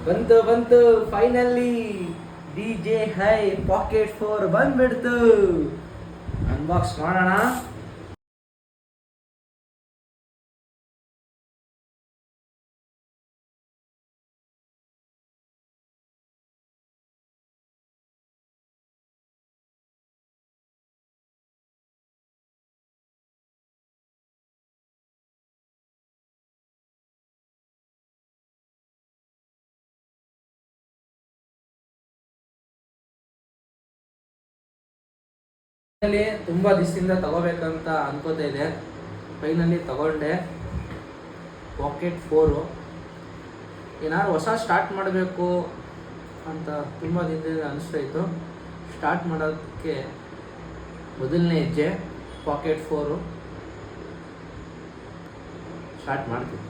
ಬಂತು ಬಂತು finally DJI Pocket 4 ಬಂದ್ಬಿಡ್ತು. ಅನ್ಬಾಕ್ಸ್ ಮಾಡೋಣ. ತುಂಬ ದಿವಸದಿಂದ ತಗೋಬೇಕಂತ ಅನ್ಕೋತಾ ಇದೆ. ಫೈನಲಿ ತಗೊಂಡೆ ಪಾಕೆಟ್ 4. ಏನಾದ್ರು ಹೊಸ ಸ್ಟಾರ್ಟ್ ಮಾಡಬೇಕು ಅಂತ ತುಂಬ ದಿನದಿಂದ ಅನಿಸ್ತಾ ಇತ್ತು. ಸ್ಟಾರ್ಟ್ ಮಾಡೋದಕ್ಕೆ ಮೊದಲನೇ ಹೆಜ್ಜೆ ಪಾಕೆಟ್ 4 ಸ್ಟಾರ್ಟ್ ಮಾಡ್ತೀವಿ.